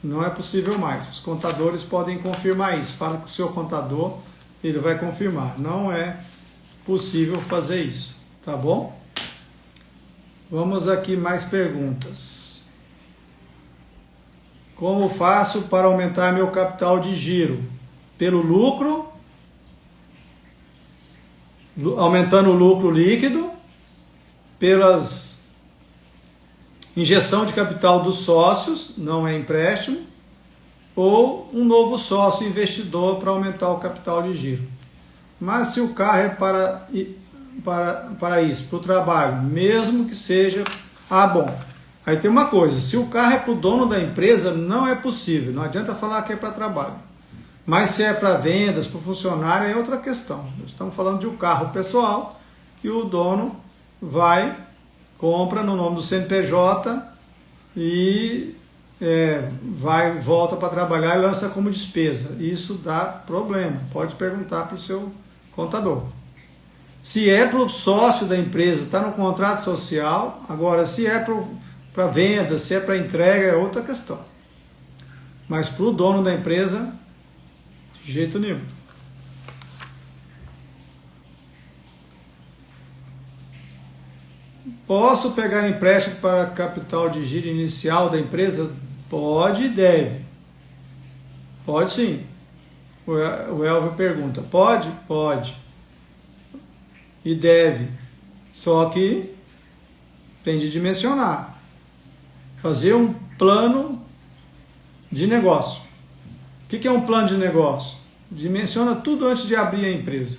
Não é possível mais. Os contadores podem confirmar isso. Fala com o seu contador, ele vai confirmar. Não é possível fazer isso, tá bom? Vamos aqui mais perguntas. Como faço para aumentar meu capital de giro? Pelo lucro, aumentando o lucro líquido, pelas injeção de capital dos sócios, não é empréstimo, ou um novo sócio investidor para aumentar o capital de giro. Mas se o carro é para isso, para o trabalho, mesmo que seja... bom, aí tem uma coisa, se o carro é para o dono da empresa, não é possível, não adianta falar que é para trabalho. Mas se é para vendas, para o funcionário, é outra questão. Nós estamos falando de um carro pessoal que o dono compra no nome do CNPJ e volta para trabalhar e lança como despesa. Isso dá problema, pode perguntar para o seu contador. Se é para o sócio da empresa, está no contrato social. Agora, se é para venda, se é para entrega, é outra questão. Mas para o dono da empresa, de jeito nenhum. Posso pegar empréstimo para capital de giro inicial da empresa? Pode e deve. Pode sim. O Elvio pergunta, pode? Pode. E deve. Só que tem de dimensionar. Fazer um plano de negócio. O que é um plano de negócio? Dimensiona tudo antes de abrir a empresa.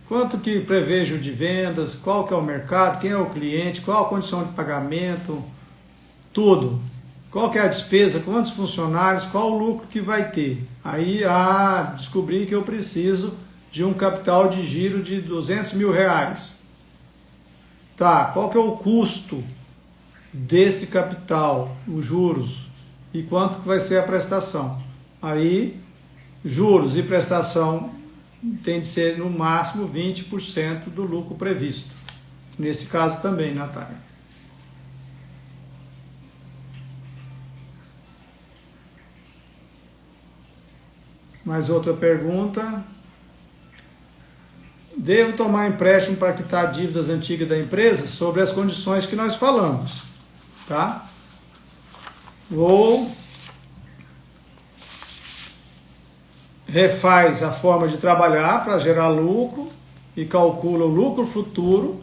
Quanto que prevejo de vendas, qual que é o mercado, quem é o cliente, qual a condição de pagamento, tudo. qual que é a despesa, quantos funcionários, qual o lucro que vai ter. Aí, descobri que eu preciso de um capital de giro de R$200 mil. Tá, qual que é o custo desse capital, os juros, e quanto que vai ser a prestação. Aí, juros e prestação tem de ser no máximo 20% do lucro previsto. Nesse caso também, Natália. Mais outra pergunta. Devo tomar empréstimo para quitar dívidas antigas da empresa? Sobre as condições que nós falamos, tá? Ou refaz a forma de trabalhar para gerar lucro e calcula o lucro futuro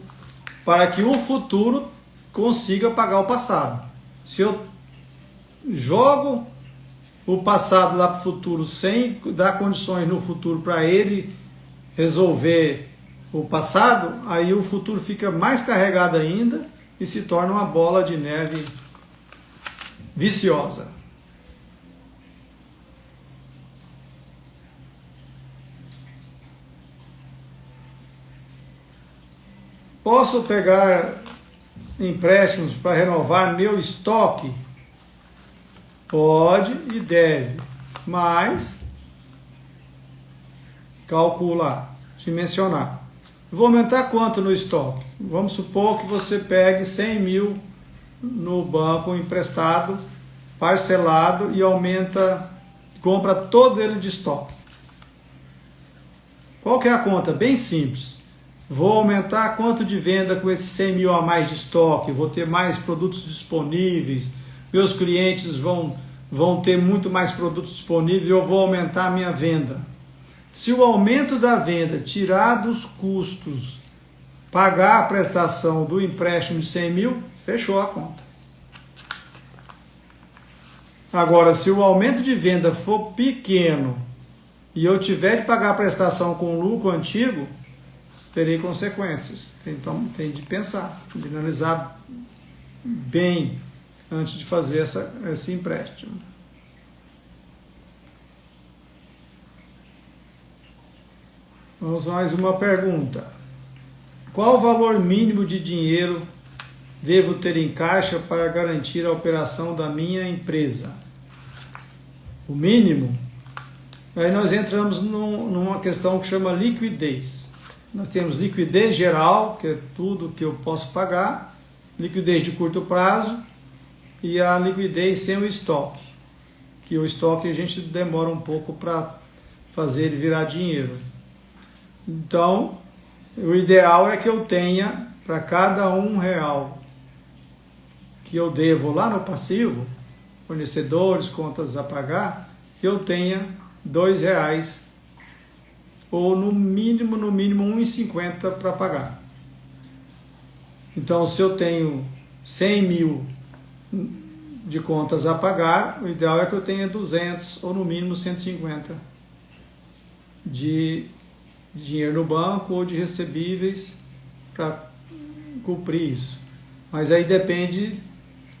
para que o futuro consiga pagar o passado. Se eu jogo o passado lá para o futuro sem dar condições no futuro para ele resolver o passado, aí o futuro fica mais carregado ainda e se torna uma bola de neve viciosa. Posso pegar empréstimos para renovar meu estoque? Pode e deve, mas calcular, dimensionar. Vou aumentar quanto no estoque? Vamos supor que você pegue 100 mil no banco emprestado, parcelado e compra todo ele de estoque. Qual que é a conta? Bem simples. Vou aumentar quanto de venda com esses 100 mil a mais de estoque, vou ter mais produtos disponíveis, meus clientes vão ter muito mais produtos disponíveis, eu vou aumentar a minha venda. Se o aumento da venda tirar dos custos, pagar a prestação do empréstimo de 100 mil, fechou a conta. Agora, se o aumento de venda for pequeno e eu tiver de pagar a prestação com lucro antigo, terei consequências. Então tem de pensar, de analisar bem antes de fazer esse empréstimo. Vamos mais uma pergunta. Qual o valor mínimo de dinheiro devo ter em caixa para garantir a operação da minha empresa? O mínimo? Aí nós entramos numa questão que chama liquidez. Nós temos liquidez geral, que é tudo que eu posso pagar, liquidez de curto prazo e a liquidez sem o estoque, que o estoque a gente demora um pouco para fazer ele virar dinheiro. Então, o ideal é que eu tenha, para cada R$1 que eu devo lá no passivo, fornecedores, contas a pagar, que eu tenha R$2, ou no mínimo R$1,50 para pagar. Então, se eu tenho 100 mil de contas a pagar, o ideal é que eu tenha 200 ou no mínimo 150 de dinheiro no banco ou de recebíveis para cumprir isso. Mas aí depende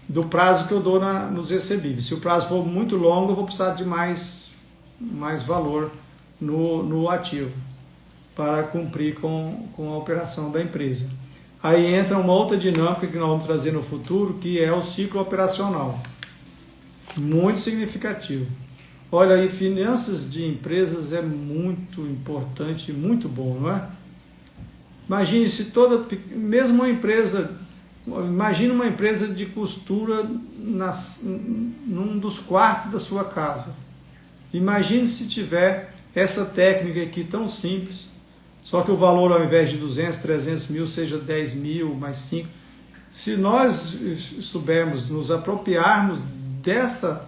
do prazo que eu dou nos recebíveis. Se o prazo for muito longo, eu vou precisar de mais valor no ativo para cumprir com a operação da empresa. Aí entra uma outra dinâmica que nós vamos trazer no futuro, que é o ciclo operacional. Muito significativo. Olha aí, finanças de empresas é muito importante e muito bom, não é? Imagine se mesmo uma empresa, imagine uma empresa de costura num dos quartos da sua casa. Imagine se tiver essa técnica aqui tão simples, só que o valor ao invés de 200, 300 mil seja 10 mil mais 5. Se nós soubermos nos apropriarmos dessa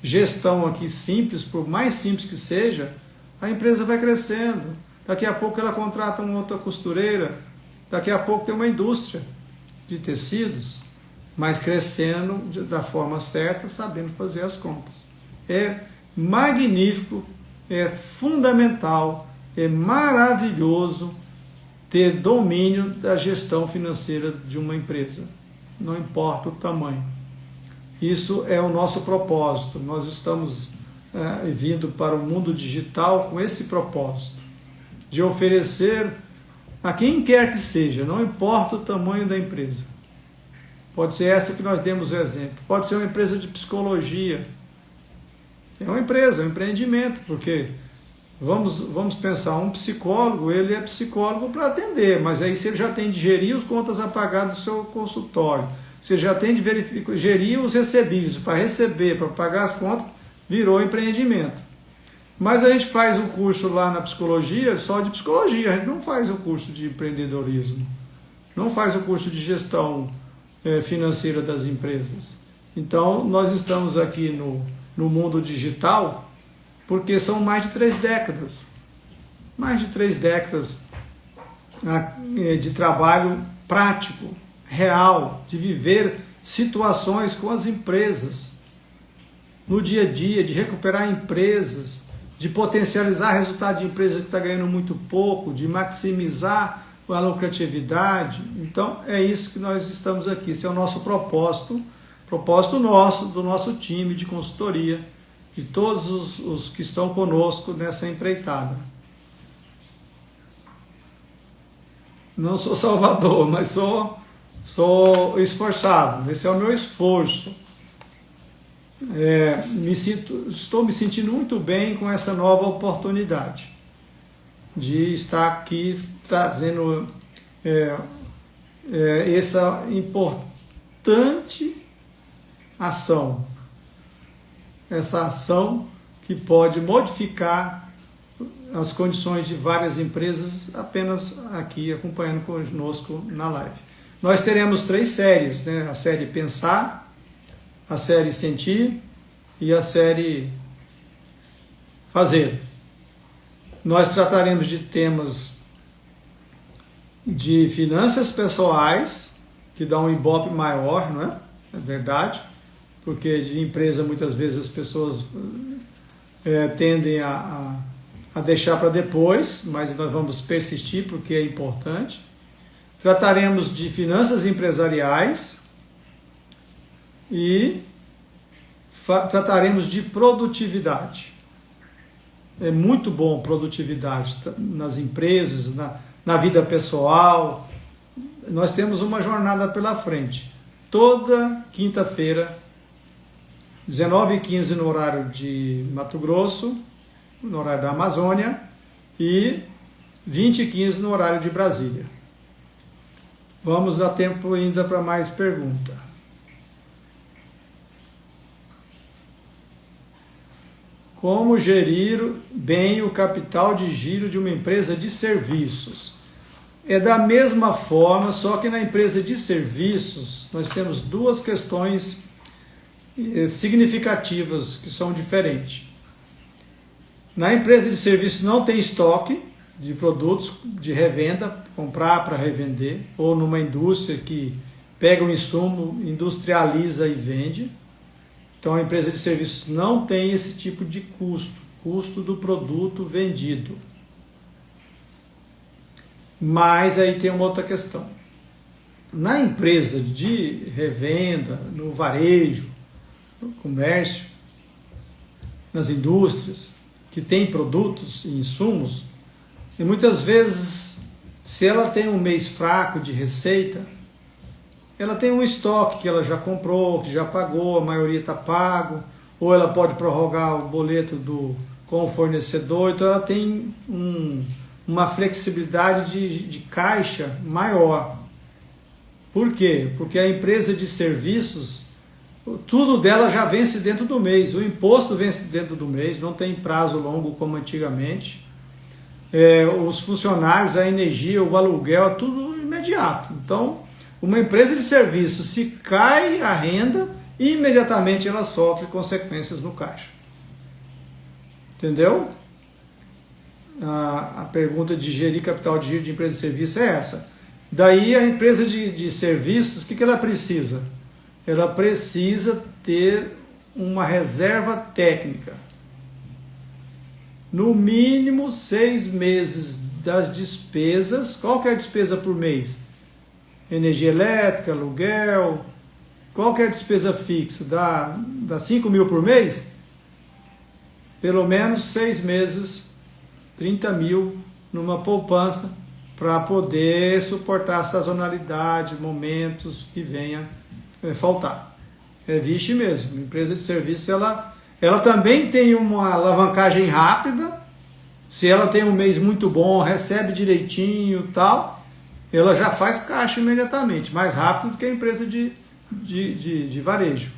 gestão aqui simples, por mais simples que seja, a empresa vai crescendo. Daqui a pouco ela contrata uma outra costureira, daqui a pouco tem uma indústria de tecidos, mas crescendo da forma certa, sabendo fazer as contas. É magnífico, é fundamental, é maravilhoso ter domínio da gestão financeira de uma empresa, não importa o tamanho. Isso é o nosso propósito. Nós estamos vindo para o mundo digital com esse propósito, de oferecer a quem quer que seja, não importa o tamanho da empresa. Pode ser essa que nós demos o exemplo. Pode ser uma empresa de psicologia. É uma empresa, é um empreendimento, porque vamos pensar, um psicólogo, ele é psicólogo para atender, mas aí se ele já tem de gerir as contas a pagar do seu consultório, se ele já tem de gerir os recebíveis para receber, para pagar as contas, virou empreendimento. Mas a gente faz um curso lá na psicologia, só de psicologia, a gente não faz o curso de empreendedorismo, não faz o curso de gestão financeira das empresas. Então, nós estamos aqui no mundo digital, porque são mais de 3 décadas. Mais de 3 décadas de trabalho prático, real, de viver situações com as empresas, no dia a dia, de recuperar empresas, de potencializar resultado de empresa que está ganhando muito pouco, de maximizar a lucratividade. Então, é isso que nós estamos aqui. Esse é o nosso propósito nosso, do nosso time de consultoria, de todos os que estão conosco nessa empreitada. Não sou salvador, mas sou esforçado. Esse é o meu esforço. Estou me sentindo muito bem com essa nova oportunidade de estar aqui trazendo essa importante ação, essa ação que pode modificar as condições de várias empresas, apenas aqui acompanhando conosco na live. Nós teremos 3 séries, né? A série Pensar, a série Sentir e a série Fazer. Nós trataremos de temas de finanças pessoais, que dá um ibope maior, não é? É verdade, porque de empresa muitas vezes as pessoas tendem a deixar para depois, mas nós vamos persistir porque é importante. Trataremos de finanças empresariais e trataremos de produtividade. É muito bom produtividade nas empresas, na vida pessoal. Nós temos uma jornada pela frente. Toda quinta-feira, 19h15 no horário de Mato Grosso, no horário da Amazônia, e 20h15 no horário de Brasília. Vamos dar tempo ainda para mais pergunta. Como gerir bem o capital de giro de uma empresa de serviços? É da mesma forma, só que na empresa de serviços nós temos 2 questões significativas que são diferentes. Na empresa de serviços não tem estoque de produtos de revenda, comprar para revender, ou numa indústria que pega um insumo, industrializa e vende. Então a empresa de serviços não tem esse tipo de custo do produto vendido. Mas aí tem uma outra questão. Na empresa de revenda, no varejo, no comércio, nas indústrias, que tem produtos e insumos, e muitas vezes, se ela tem um mês fraco de receita, ela tem um estoque que ela já comprou, que já pagou, a maioria está pago, ou ela pode prorrogar o boleto com o fornecedor, então ela tem uma flexibilidade de caixa maior. Por quê? Porque a empresa de serviços, tudo dela já vence dentro do mês, o imposto vence dentro do mês, não tem prazo longo como antigamente. Os funcionários, a energia, o aluguel, é tudo imediato. Então, uma empresa de serviços, se cai a renda, imediatamente ela sofre consequências no caixa. Entendeu? A pergunta de gerir capital de giro de empresa de serviço é essa. Daí a empresa de serviços, o que ela precisa? Ela precisa ter uma reserva técnica. No mínimo 6 meses das despesas. Qual que é a despesa por mês? Energia elétrica, aluguel, qual que é a despesa fixa? Dá 5 mil por mês? Pelo menos 6 meses, 30 mil numa poupança para poder suportar a sazonalidade, momentos que venha faltar. É vixe mesmo, empresa de serviço, ela também tem uma alavancagem rápida. Se ela tem um mês muito bom, recebe direitinho e tal, ela já faz caixa imediatamente, mais rápido do que a empresa de varejo.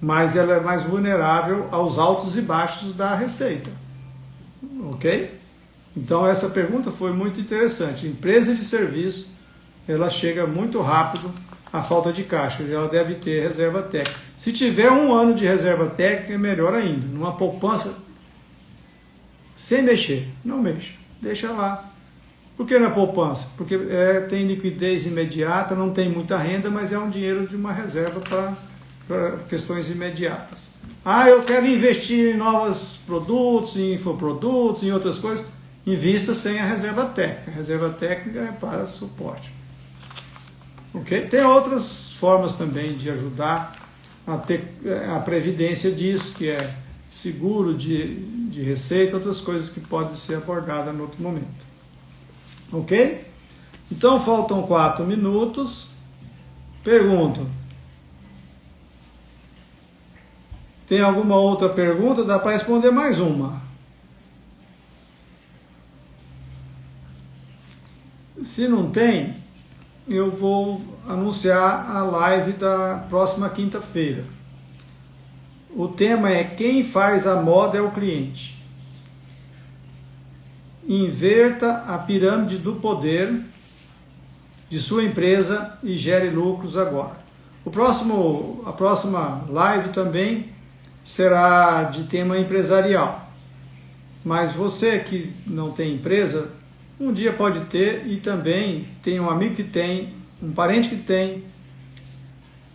Mas ela é mais vulnerável aos altos e baixos da receita. Ok? Então essa pergunta foi muito interessante. Empresa de serviço, ela chega muito rápido à falta de caixa, ela deve ter reserva técnica. Se tiver um ano de reserva técnica, é melhor ainda. Numa poupança, sem mexer, não mexa, deixa lá. Por que na poupança? Porque tem liquidez imediata, não tem muita renda, mas é um dinheiro de uma reserva para questões imediatas. Eu quero investir em novos produtos, em infoprodutos, em outras coisas. Invista sem a reserva técnica. A reserva técnica é para suporte. Ok? Tem outras formas também de ajudar a ter a previdência disso, que é seguro de receita, outras coisas que podem ser abordadas em outro momento. Ok? Então faltam 4 minutos. Pergunto. Tem alguma outra pergunta? Dá para responder mais uma. Se não tem, eu vou anunciar a live da próxima quinta-feira. O tema é: quem faz a moda é o cliente. Inverta a pirâmide do poder de sua empresa e gere lucros agora. A próxima live também será de tema empresarial. Mas você que não tem empresa, um dia pode ter, e também tem um amigo que tem, um parente que tem.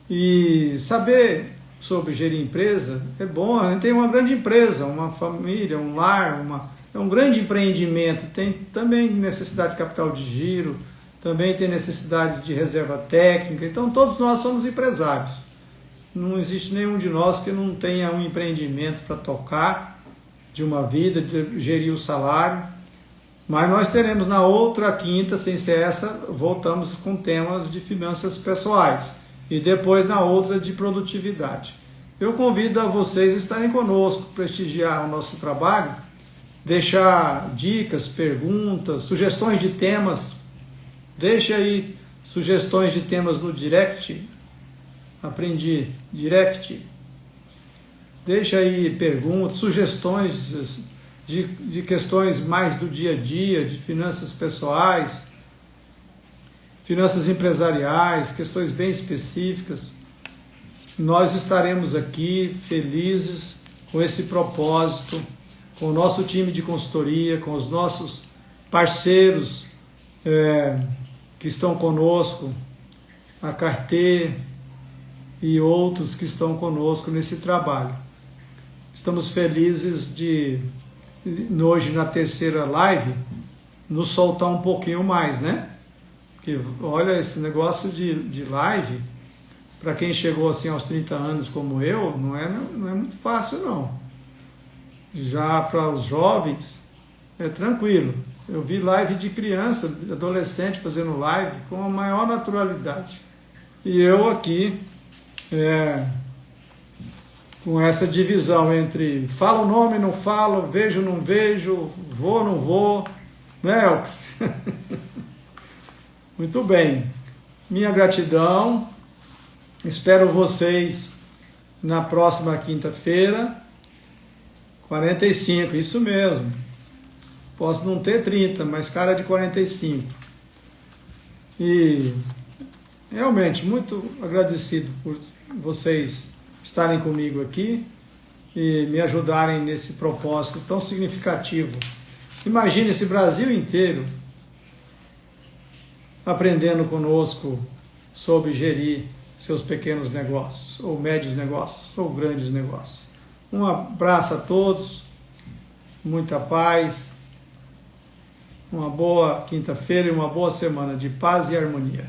E saber sobre gerir empresa é bom. A gente tem uma grande empresa, uma família, um lar, é um grande empreendimento. Tem também necessidade de capital de giro, também tem necessidade de reserva técnica. Então todos nós somos empresários. Não existe nenhum de nós que não tenha um empreendimento para tocar de uma vida, de gerir o salário. Mas nós teremos na outra quinta, sem ser essa, voltamos com temas de finanças pessoais. E depois na outra de produtividade. Eu convido a vocês a estarem conosco, prestigiar o nosso trabalho, deixar dicas, perguntas, sugestões de temas. Deixe aí sugestões de temas no direct. Aprendi, direct. Deixa aí perguntas, sugestões de questões mais do dia a dia, de finanças pessoais, finanças empresariais, questões bem específicas. Nós estaremos aqui felizes com esse propósito, com o nosso time de consultoria, com os nossos parceiros que estão conosco, a Carter e outros que estão conosco nesse trabalho. Estamos felizes de, hoje na terceira live, nos soltar um pouquinho mais, né? Porque, olha, esse negócio de live, para quem chegou assim aos 30 anos como eu, não é muito fácil não. Já para os jovens, é tranquilo. Eu vi live de criança, de adolescente fazendo live com a maior naturalidade. E eu aqui, com essa divisão entre falo o nome, não falo, vejo, não vejo, vou, não vou, né, Elks? Muito bem. Minha gratidão. Espero vocês na próxima quinta-feira. 45, isso mesmo. Posso não ter 30, mas cara de 45. E realmente muito agradecido por vocês estarem comigo aqui e me ajudarem nesse propósito tão significativo. Imagine esse Brasil inteiro aprendendo conosco sobre gerir seus pequenos negócios, ou médios negócios, ou grandes negócios. Um abraço a todos, muita paz, uma boa quinta-feira e uma boa semana de paz e harmonia.